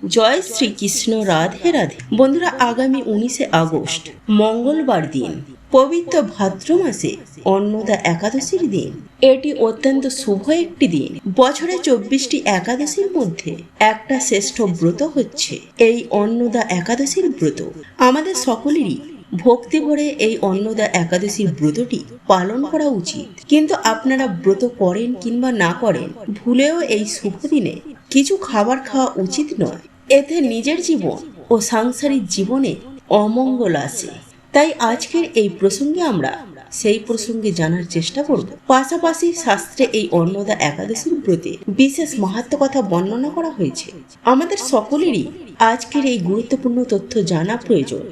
জয় শ্রীকৃষ্ণ। রাধে রাধে। বন্ধুরা, আগামী 19শে আগস্ট মঙ্গলবার দিন, পবিত্র ভাদ্র মাসে অন্নদা একাদশীর দিন। এটি অত্যন্ত শুভ একটি দিন। বছরে 24টি একাদশীর মধ্যে একটা শ্রেষ্ঠ ব্রত হচ্ছে এই অন্নদা একাদশীর ব্রত। আমাদের সকলেরই ভক্তি ভরে এই অন্নদা একাদশীর ব্রতটি পালন করা উচিত। কিন্তু আপনারা ব্রত করেন কিংবা না করেন, ভুলেও এই শুভ দিনে কিছু খাবার খাওয়া উচিত নয়। এতে নিজের জীবন ও সাংসারিক জীবনে অমঙ্গল আসে। তাই আজকের এই প্রসঙ্গে আমরা সেই প্রসঙ্গে জানার চেষ্টা করব। পাশাপাশি শাস্ত্রে এই অন্নদা একাদশীর ব্রতে বিশেষ মাহাত্ম্য কথা বর্ণনা করা হয়েছে। আমাদের সকলেরই আজকের এই গুরুত্বপূর্ণ তথ্য জানা প্রয়োজন।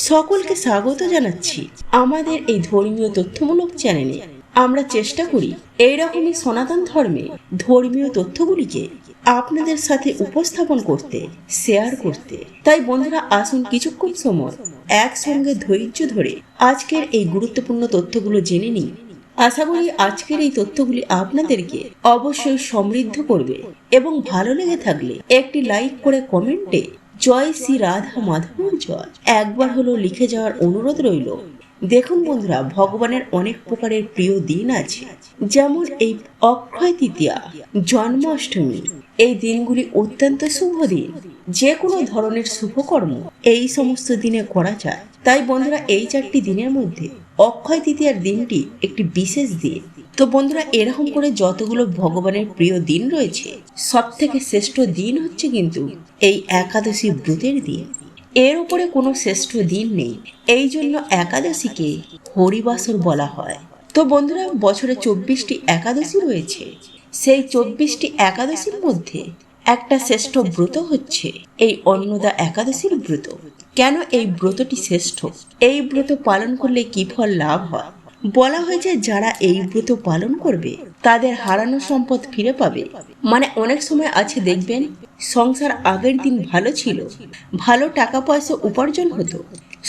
সকলকে স্বাগত জানাচ্ছি আমাদের এই ধর্মীয় তথ্যমূলক চ্যানেলে। আমরা চেষ্টা করি এইরকমই সনাতন ধর্মে ধর্মীয় তথ্যগুলিকে আপনাদের সাথে উপস্থাপন করতে, শেয়ার করতে। তাই বন্ধুরা, আসুন কিছুক্ষণ সময় একসঙ্গে ধৈর্য ধরে আজকের এই গুরুত্বপূর্ণ তথ্যগুলো জেনে নিই। আশা করি আজকের এই তথ্যগুলি আপনাদেরকে অবশ্যই সমৃদ্ধ করবে এবং ভালো লেগে থাকলে একটি লাইক করে কমেন্টে জয় শ্রী রাধা মাধবের জয় একবার হলো লিখে যাওয়ার অনুরোধ রইল। দেখুন বন্ধুরা, ভগবানের অনেক প্রকারের প্রিয় দিন আছে, যেমন এই অক্ষয় তৃতীয়া, জন্মাষ্টমী। এই দিনগুলি অত্যন্ত শুভ দিন। যে কোনো ধরনের শুভকর্ম এই সমস্ত দিনে করা যায়। তাই বন্ধুরা, এই 4টি দিনের মধ্যে অক্ষয় তৃতীয়ার দিনটি একটি বিশেষ দিন। তো বন্ধুরা, এরকম করে যতগুলো ভগবানের প্রিয় দিন রয়েছে, সব থেকে শ্রেষ্ঠ দিন হচ্ছে কিন্তু এই একাদশী ব্রতের দিন। এর উপরে কোনো শ্রেষ্ঠ দিন নেই। এই জন্য একাদশীকে হরিবাসর বলা হয়। তো বন্ধুরা, বছরে 24টি একাদশী রয়েছে। সেই 24টি একাদশীর মধ্যে একটা শ্রেষ্ঠ ব্রত হচ্ছে এই অন্নদা একাদশীর ব্রত। কেন এই ব্রতটি শ্রেষ্ঠ? এই ব্রত পালন করলে কি ফল লাভ হয়? বলা হয়েছে যারা এই ব্রত পালন করবে তাদের হারানো সম্পদ ফিরে পাবে। মানে অনেক সময় আছে দেখবেন, সংসার আগের দিন ভালো ছিল, ভালো টাকা পয়সা উপার্জন হতো,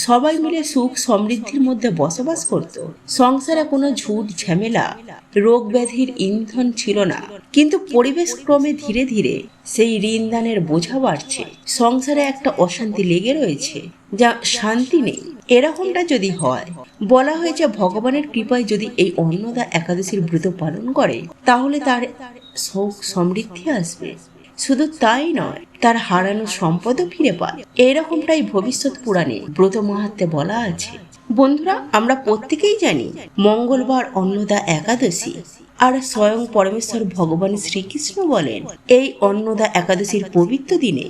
সবাই মিলে সুখ সমৃদ্ধির মধ্যে বসবাস করত, সংসারে কোনো ঝুট ঝামেলা রোগ ব্যাধির ইন্ধন ছিল না। কিন্তু পরিবেশ ক্রমে ধীরে ধীরে সেই ঋণদানের বোঝা বাড়ছে, সংসারে একটা অশান্তি লেগে রয়েছে, যা শান্তি নেই। এরকমটা যদি হয়, বলা হয়েছে ভগবানের কৃপায় যদি এই অন্নদা একাদশীর ব্রত পালন করে, তাহলে তার সুখ সমৃদ্ধি আসবে। শুধু তাই নয়, তার হারানো সম্পদও ফিরে পায়। এইরকমটাই ভবিষ্যৎ পুরাণে ব্রত মাহাত্ম্যে বলা আছে। বন্ধুরা, আমরা প্রত্যেকেই জানি মঙ্গলবার অন্নদা একাদশী। আর স্বয়ং পরমেশ্বর ভগবান শ্রীকৃষ্ণ বলেন, এই অন্নদা একাদশীর পবিত্র দিনে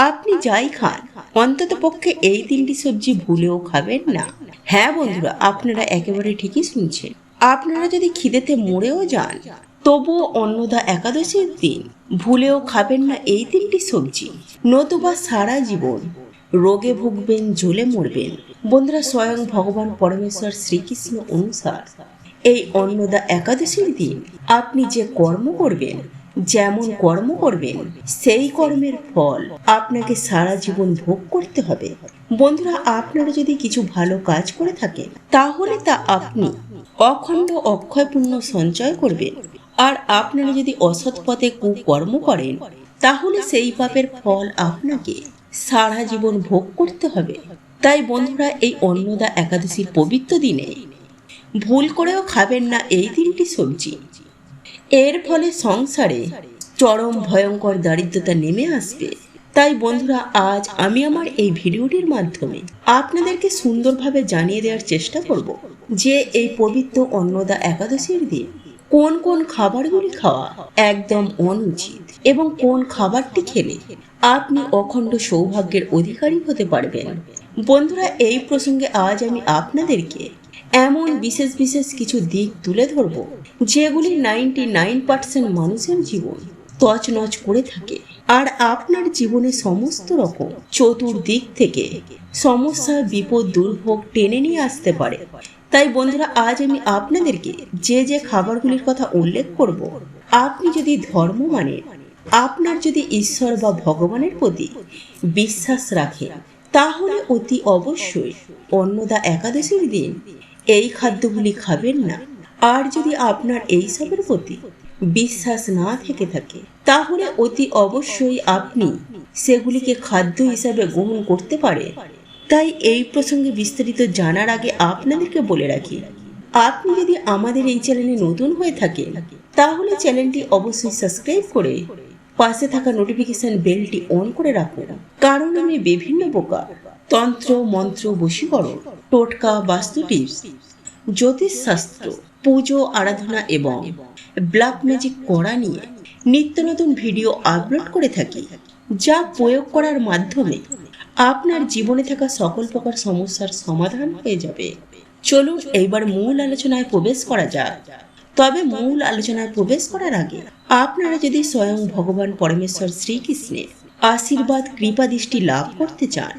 আপনি যাই খান, অন্তত পক্ষে এই 3টি সবজি ভুলেও খাবেন না। হ্যাঁ বন্ধুরা, আপনারা একেবারে ঠিকই শুনছেন। আপনারা যদি খিদেতে মরেও যান, তবুও অন্নদা একাদশীর দিন ভুলেও খাবেন না এই 3টি সবজি, নতুবা সারা জীবন রোগে ভুগবেন, জ্বলে মরবেন। বন্ধুরা, স্বয়ং ভগবান পরমেশ্বর শ্রীকৃষ্ণ অনুসার এই অন্নদা একাদশীর দিন আপনি যে কর্ম করবেন, যেমন কর্ম করবেন, সেই কর্মের ফল আপনাকে সারা জীবন ভোগ করতে হবে। বন্ধুরা, আপনারা যদি কিছু ভালো কাজ করে থাকেন, তাহলে তা আপনি অখণ্ড অক্ষয় পুণ্য সঞ্চয় করবেন। আর আপনারা যদি অসৎ পথে কুকর্ম করেন, তাহলে সেই পাপের ফল আপনাকে সারা জীবন ভোগ করতে হবে। তাই বন্ধুরা, এই অন্নদা একাদশীর পবিত্র দিনে ভুল করেও খাবেন না এই 3টি সবজি। এর ফলে সংসারে চরম ভয়ঙ্কর দারিদ্রতা নেমে আসবে। তাই বন্ধুরা, আজ আমি আমার এই ভিডিওটির মাধ্যমে আপনাদেরকে সুন্দরভাবে জানিয়ে দেওয়ার চেষ্টা করব যে এই পবিত্র অন্নদা একাদশীর দিন কোন কোন খাবারগুলি খাওয়া একদম অনুচিত এবং কোন খাবারটি খেলে আপনি অখণ্ড সৌভাগ্যের অধিকারী হতে পারবেন। বন্ধুরা, এই প্রসঙ্গে আজ আমি আপনাদেরকে এমন বিশেষ বিশেষ কিছু দিক তুলে ধরব, যেগুলি 99% মানুষের জীবন তছনছ করে থাকে। আর আপনার জীবনে সমস্ত রকম চতুর্দিক থেকে সমস্যা, বিপদ, দুর্ভোগ টেনে নিয়ে আসতে পারে। তাই বন্ধুরা, আজ আমি আপনাদেরকে যে যে খাবারগুলির কথা উল্লেখ করব, আপনি যদি ধর্ম মানেন, আপনার যদি ঈশ্বর বা ভগবানের প্রতি বিশ্বাস রাখেন, তাহলে অতি অবশ্যই অন্নদা একাদশীর দিন এই খাদ্যগুলি খাবেন না। আর যদি আপনার এইসবের প্রতি বিশ্বাস না থেকে থাকে, তাহলে অতি অবশ্যই আপনি সেগুলিকে খাদ্য হিসাবে গ্রহণ করতে পারে। তাই এই প্রসঙ্গে বিস্তারিত জানার আগে আপনাদেরকে বলে রাখি, আপনি যদি আমাদের এই চ্যানেলে নতুন হয়ে থাকেন তাহলে চ্যানেলটি অবশ্যই সাবস্ক্রাইব করে পাশে থাকা নোটিফিকেশন বেলটি অন করে রাখুন, কারণ আমি বিভিন্ন প্রকার তন্ত্র, মন্ত্র, বশীকরণ, টোটকা, বাস্তু টিপস, জ্যোতিষশাস্ত্র, পুজো, আরাধনা এবং ব্ল্যাক ম্যাজিক করা নিয়ে নিত্য নতুন ভিডিও আপলোড করে থাকি, যা প্রয়োগ করার মাধ্যমে আপনার জীবনে থাকা সকল প্রকার সমস্যার সমাধান হয়ে যাবে। চলুন এইবার মূল আলোচনায় প্রবেশ করা যাক। তবে মূল আলোচনায় প্রবেশ করার আগে আপনারা যদি স্বয়ং ভগবান পরমেশ্বর শ্রীকৃষ্ণের আশীর্বাদ, কৃপা দৃষ্টি লাভ করতে চান,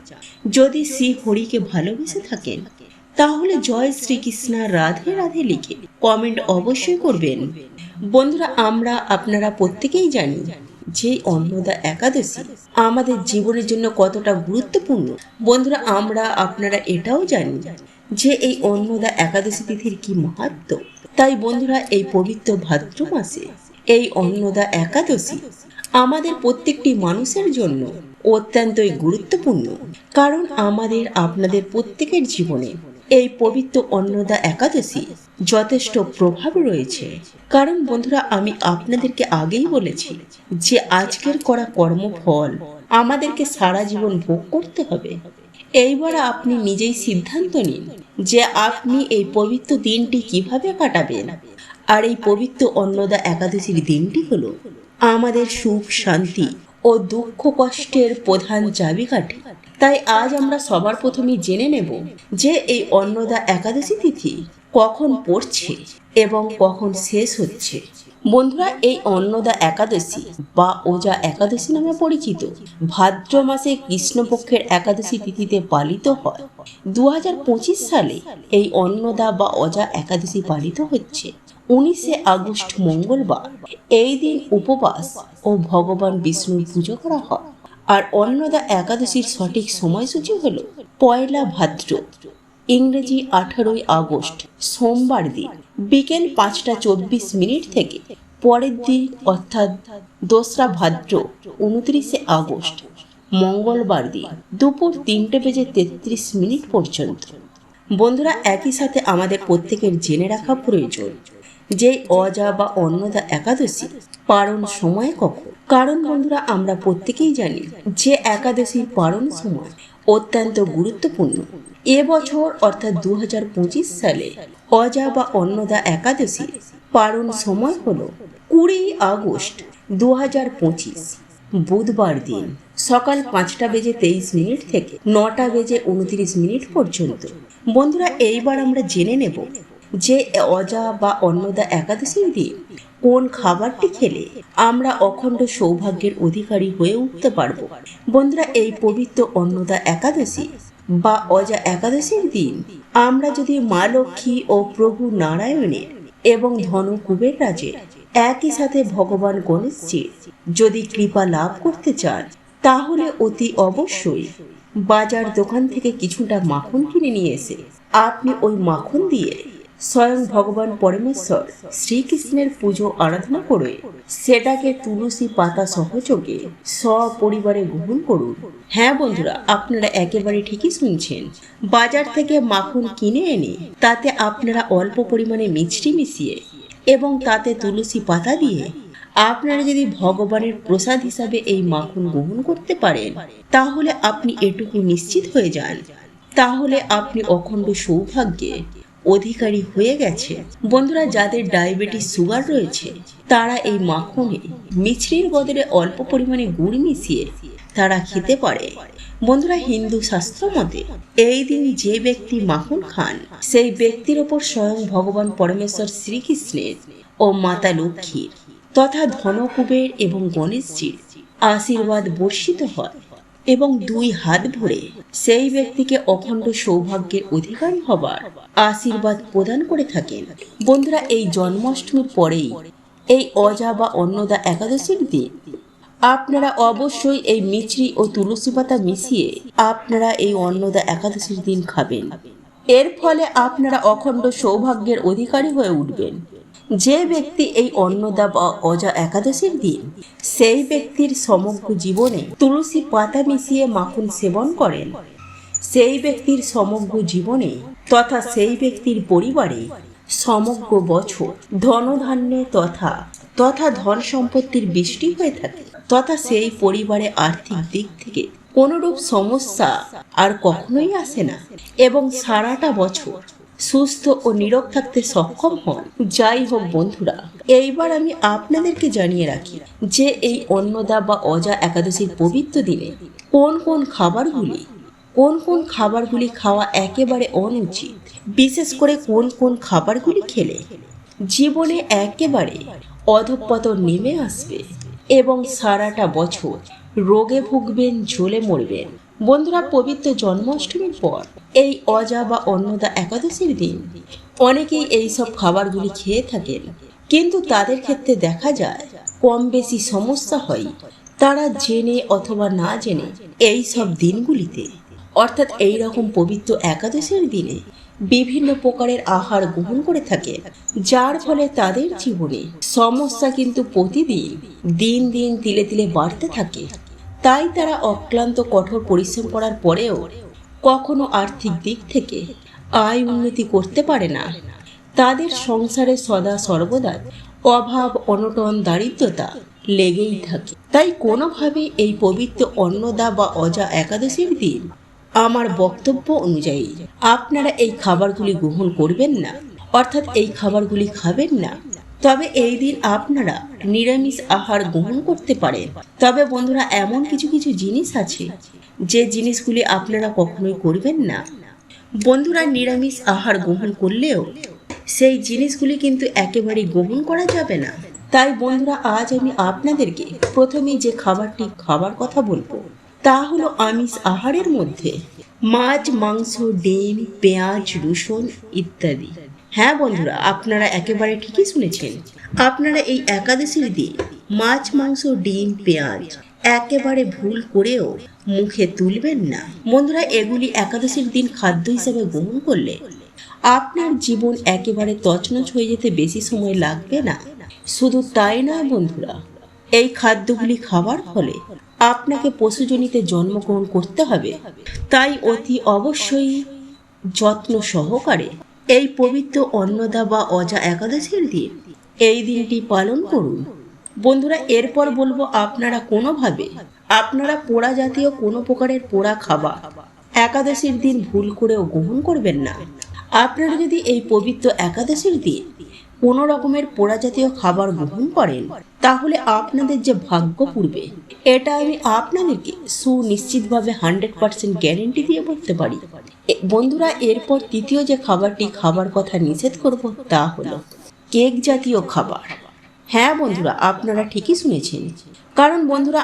যদি শ্রী হরিকে ভালোবেসে থাকেন, তাহলে জয় শ্রীকৃষ্ণ, রাধে রাধে লিখে কমেন্ট অবশ্যই করবেন। বন্ধুরা, আপনারা প্রত্যেকেই জানি যে অন্নদা একাদশী আমাদের জীবনের জন্য কতটা গুরুত্বপূর্ণ। বন্ধুরা, আপনারা এটাও জানি যে এই অন্নদা একাদশী তিথির কি মাহাত্ম্য। তাই বন্ধুরা, এই পবিত্র ভাদ্র মাসে এই অন্নদা একাদশী আমাদের প্রত্যেকটি মানুষের জন্য অত্যন্তই গুরুত্বপূর্ণ, কারণ আপনাদের প্রত্যেকের জীবনে এই পবিত্র অন্নদা একাদশী যথেষ্ট প্রভাব রয়েছে। কারণ বন্ধুরা, আমি আপনাদেরকে আগেই বলেছি যে আজকের করা কর্মফল আমাদেরকে সারা জীবন ভোগ করতে হবে। এইবার আপনি নিজেই সিদ্ধান্ত নিন যে আপনি এই পবিত্র দিনটি কিভাবে কাটাবেন। আর এই পবিত্র অন্নদা একাদশীর দিনটি হলো আমাদের সুখ, শান্তি ও দুঃখ কষ্টের প্রধান চাবিকাঠি। তাই আজ আমরা সবার প্রথমে জেনে নেব যে এই অন্নদা একাদশী তিথি কখন পড়ছে এবং কখন শেষ হচ্ছে। বন্ধুরা, এই অন্নদা একাদশী বা ওজা একাদশী নামে পরিচিত ভাদ্র মাসে কৃষ্ণপক্ষের একাদশী তিথিতে পালিত হয়। 2025 সালে এই অন্নদা বা ওজা একাদশী পালিত হচ্ছে 19 আগস্ট মঙ্গলবার। এই দিন উপবাস ও ভগবান বিষ্ণুর পুজো করা হয়। আর অন্নদা একাদশীর সঠিক সময়সূচি হল 1 ভাদ্র, ইংরেজি 18 আগস্ট, সোমবার দিন বিকেল 5টা 24 থেকে পরের দিন অর্থাৎ 2 ভাদ্র, 29 আগস্ট, মঙ্গলবার দিন দুপুর 3:33 পর্যন্ত। বন্ধুরা, একই সাথে আমাদের প্রত্যেকের জেনে রাখা প্রয়োজন যে অজা বা অন্নদা একাদশী পারণ সময় কখন। কারণ বন্ধুরা, আমরা প্রত্যেকেই জানি যে একাদশীর পারণ সময় অত্যন্ত গুরুত্বপূর্ণ। এবছর অর্থাৎ 2025 সালে অজা বা অন্নদা একাদশী পারণ সময় হলো 20 আগস্ট 2025 বুধবার দিন সকাল 5টা 23 থেকে 9টা 29 পর্যন্ত। বন্ধুরা, এইবার আমরা জেনে নেব যে অজা বা অন্নদা একাদশীর দিন কোন খাবারটি খেলে আমরা অখণ্ড সৌভাগ্যের অধিকারী হয়ে উঠতে পারবো। বন্ধুরা, এই পবিত্র অন্নদা একাদশী বা অজা একাদশীর দিন আমরা যদি মা লক্ষ্মী ও প্রভু নারায়ণের এবং ধন কুবের রাজের, একই সাথে ভগবান গণেশজির যদি কৃপা লাভ করতে চান, তাহলে অতি অবশ্যই বাজার দোকান থেকে কিছুটা মাখন কিনে নিয়ে এসে আপনি ওই মাখন দিয়ে স্বয়ং ভগবান পরমেশ্বর শ্রীকৃষ্ণের পুজো আরাধনা করে সেটাকে তুলসী পাতা সহযোগে সপরিবারে গ্রহণ করুন। হ্যাঁ বন্ধুরা, আপনারা একেবারে ঠিকই শুনছেন। বাজার থেকে মাখন কিনে এনে তাতে আপনারা অল্প পরিমাণে মিষ্টি মিশিয়ে এবং তাতে তুলসী পাতা দিয়ে আপনারা যদি ভগবানের প্রসাদ হিসাবে এই মাখন গ্রহণ করতে পারেন, তাহলে আপনি এটুকু নিশ্চিত হয়ে যান, তাহলে আপনি অখণ্ড সৌভাগ্যে অধিকারী হয়ে গেছে। বন্ধুরা, যাদের ডায়াবেটিস, সুগার রয়েছে, তারা এই মাখনে মিছরির বদলে অল্প পরিমাণে গুড় মিশিয়ে তারা খেতে পারে। বন্ধুরা, হিন্দু শাস্ত্র মতে এই দিন যে ব্যক্তি মাখন খান, সেই ব্যক্তির ওপর স্বয়ং ভগবান পরমেশ্বর শ্রীকৃষ্ণের ও মাতা লক্ষ্মীর তথা ধনকুবের এবং গণেশজির আশীর্বাদ বর্ষিত হয় এবং 2 হাত ভরে সেই ব্যক্তিকে অখণ্ড সৌভাগ্যের অধিকারী হবার আশীর্বাদ প্রদান করে থাকেন। বন্ধুরা, এই জন্মাষ্টমীর পরেই এই অজা বা অন্নদা একাদশীর দিন আপনারা অবশ্যই এই মিছরি ও তুলসী পাতা মিশিয়ে আপনারা এই অন্নদা একাদশীর দিন খাবেন। এর ফলে আপনারা অখণ্ড সৌভাগ্যের অধিকারী হয়ে উঠবেন যে ব্যক্তি এই অন্নদা বা অজা একাদশীর দিন সেই ব্যক্তির সমগ্র জীবনে তুলসী পাতা মিশিয়ে মাখন সেবন করেন, সেই ব্যক্তির সমগ্র জীবনে তথা সেই ব্যক্তির পরিবারে সমগ্র বছর ধনধান্যে তথা ধন সম্পত্তির বৃষ্টি হয়ে থাকে, তথা সেই পরিবারে আর্থিক দিক থেকে কোনরূপ সমস্যা আর কখনোই আসে না এবং সারাটা বছর সুস্থ ও নীরব থাকতে সক্ষম হন। যাই হোক বন্ধুরা, এইবার আমি আপনাদেরকে জানিয়ে রাখি যে এই অন্নদা বা অজা একাদশীর পবিত্র দিনে কোন কোন খাবারগুলি খাওয়া একেবারে অনুচিত, বিশেষ করে কোন খাবারগুলি খেলে জীবনে একেবারে অধঃপতন নেমে আসবে এবং সারাটা বছর রোগে ভুগবেন, ঝলে মরবেন। বন্ধুরা, পবিত্র জন্মাষ্টমীর পর এই অজা বা অন্নদা একাদশীর দিন অনেকেই এইসব খাবারগুলি খেয়ে থাকেন, কিন্তু তাদের ক্ষেত্রে দেখা যায় কম বেশি সমস্যা হয় তারা জেনে অথবা না জেনে এই সব দিনগুলিতে অর্থাৎ এই রকম পবিত্র একাদশীর দিনে বিভিন্ন প্রকারের আহার গ্রহণ করে থাকে, যার ফলে তাদের জীবনে সমস্যা কিন্তু প্রতিদিন দিন দিন তিলে তিলে বাড়তে থাকে। তাই তারা অক্লান্ত কঠোর পরিশ্রম করার পরেও কখনো আর্থিক দিক থেকে আয় উন্নতি করতে পারে না। তাদের সংসারে সদা সর্বদা অভাব, অনটন, দারিদ্রতা লেগেই থাকে। তাই কোনোভাবে এই পবিত্র অন্নদা বা অজা একাদশীর দিন আমার বক্তব্য অনুযায়ী আপনারা এই খাবারগুলি গ্রহণ করবেন না, অর্থাৎ এই খাবারগুলি খাবেন না। তবে এই দিন আপনারা নিরামিষ আহার গ্রহণ করতে পারেন। তবে বন্ধুরা, এমন কিছু কিছু জিনিস আছে যে জিনিসগুলি আপনারা কখনোই করবেন না। বন্ধুরা, নিরামিষ আহার গ্রহণ করলেও সেই জিনিসগুলি কিন্তু একেবারেই গ্রহণ করা যাবে না। তাই বন্ধুরা, আজ আমি আপনাদেরকে প্রথমেই যে খাবারটি খাবার কথা বলবো তা হলো আমিষ আহারের মধ্যে মাছ, মাংস, ডিম, পেঁয়াজ, রসুন ইত্যাদি। হ্যাঁ বন্ধুরা, আপনারা একেবারে ঠিকই শুনেছেন। আপনারা এই একাদশীর দিন মাছ, মাংস, ডিম, পেঁয়াজ একেবারে ভুল করেও মুখে তুলবেন না। বন্ধুরা, এগুলি একাদশীর দিন খাদ্য হিসেবে গ্রহণ করলে আপনার জীবন একেবারে তছনছ হয়ে যেতে বেশি সময় লাগবে না। শুধু তাই নয় বন্ধুরা, এই খাদ্যগুলি খাবার ফলে আপনাকে পশুজনিতে জন্মগ্রহণ করতে হবে। তাই অতি অবশ্যই যত্ন সহকারে এই পবিত্র অন্নদা বা অজা একাদশীর দিন এই দিনটি পালন করুন। বন্ধুরা, এরপর বলবো আপনারা পোড়া জাতীয় কোনো প্রকারের পোড়া খাবার একাদশীর দিন ভুল করেও গ্রহণ করবেন না। আপনারা যদি এই পবিত্র একাদশীর দিন কোনো রকমের পোড়া জাতীয় খাবার গ্রহণ করেন তাহলে আপনাদের যে ভাগ্য পুড়বে এটা আমি আপনাদেরকে সুনিশ্চিতভাবে 100% গ্যারেন্টি দিয়ে বলতে পারি। বন্ধুরা, এরপর তৃতীয় যে খাবারটি খাবার কথা নিষেধ করব তা হলো কেক জাতীয় খাবার। হ্যাঁ বন্ধুরা, আপনারা ঠিকই শুনেছেন। কারণ বন্ধুরা,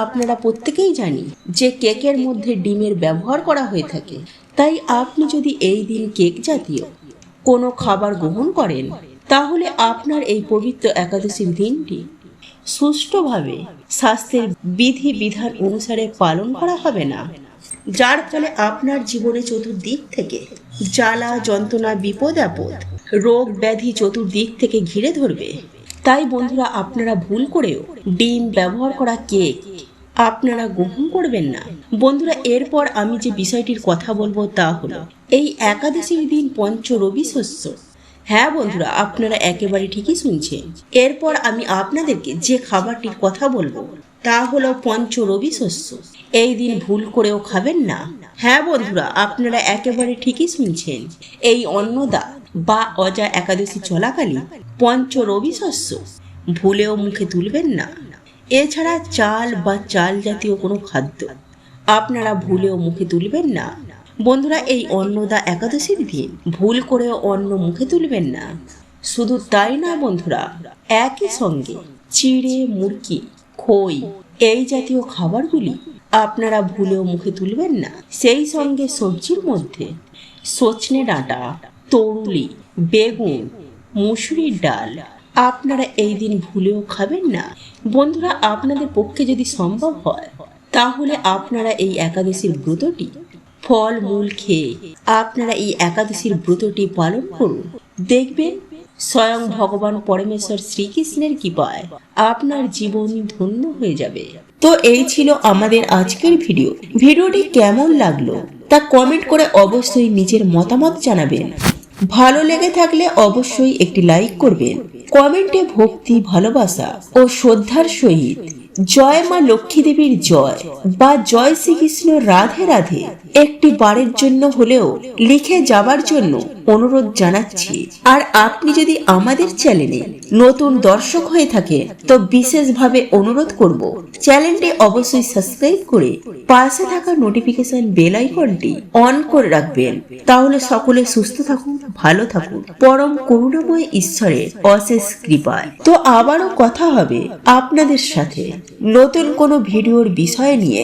আপনারা প্রত্যেকেই জানি যে কেকের মধ্যে ডিমের ব্যবহার করা হয়ে থাকে। তাই আপনি যদি এই দিন কেক জাতীয় কোনো খাবার গ্রহণ করেন তাহলে আপনার এই পবিত্র একাদশীর দিনটি সুষ্ঠুভাবে স্বাস্থ্যের বিধি বিধান অনুসারে পালন করা হবে না, যার ফলে আপনার জীবনে চতুর্দিক থেকে জ্বালা, যন্ত্রণা, বিপদ আপদ, রোগ ব্যাধি চতুর্দিক থেকে ঘিরে ধরবে। তাই বন্ধুরা, আপনারা ভুল করেও ডিম ব্যবহার করা কেক আপনারা গ্রহণ করবেন না। বন্ধুরা, এরপর আমি যে বিষয়টির কথা বলবো তা হলো এই একাদশীর দিন পঞ্চ রবি শস্য। হ্যাঁ বন্ধুরা, আপনারা একেবারে ঠিকই শুনছেন। এরপর আমি আপনাদেরকে যে খাবারটির কথা বলবো তা হলো পঞ্চ রবি শস্য। এই দিন ভুল করেও খাবেন না। হ্যাঁ বন্ধুরা, আপনারা একেবারে ঠিকই শুনছেন। এই অন্নদা বা অজা একাদশী চলাকালীন পঞ্চ রবি শস্য ভুলেও মুখে তুলবেন না। এছাড়া চাল বা চাল জাতীয় কোনো খাদ্য আপনারা ভুলেও মুখে তুলবেন না। বন্ধুরা, এই অন্নদা একাদশীর দিন ভুল করেও অন্ন মুখে তুলবেন না। শুধু তাই না বন্ধুরা, একই সঙ্গে চিড়ে, মুরগি, খই এই জাতীয় খাবারগুলি আপনারা ভুলেও মুখে তুলবেন না। সেই সঙ্গে সবজির মধ্যে সজনে ডাঁটা, তরুলি, বেগুন, মুসুরির ডাল আপনারা এই দিন ভুলেও খাবেন না। বন্ধুরা, আপনাদের পক্ষে যদি সম্ভব হয় তাহলে আপনারা এই একাদশীর ব্রতটি ফল মূল খেয়ে আপনারা এই একাদশীর ব্রতটি পালন করুন। দেখবেন স্বয়ং ভগবান পরমেশ্বর শ্রীকৃষ্ণের কৃপায় আপনার জীবন ধন্য হয়ে যাবে। তো এই ছিল আমাদের আজকের ভিডিওটি কেমন লাগলো তা কমেন্ট করে অবশ্যই নিজের মতামত জানাবেন। ভালো লেগে থাকলে অবশ্যই একটি লাইক করবেন। কমেন্টে ভক্তি, ভালোবাসা ও শ্রদ্ধার সহিত জয় মা লক্ষ্মী দেবীর জয় বা জয় শ্রীকৃষ্ণ রাধে রাধে একটি বারের জন্য হলেও লিখে যাবার জন্য অনুরোধ জানাচ্ছি। আর আপনি যদি আমাদের চ্যানেলে নতুন দর্শক হয়ে থাকে তো বিশেষভাবে অনুরোধ করব চ্যানেলটি অবশ্যই সাবস্ক্রাইব করে পাশে থাকা নোটিফিকেশন বেল আইকনটি অন করে রাখবেন। তাহলে সকলে সুস্থ থাকুন, ভালো থাকুন পরম করুণাময় ঈশ্বরের অশেষ কৃপায়। তো আবারও কথা হবে আপনাদের সাথে নতুন কোনো ভিডিওর বিষয় নিয়ে।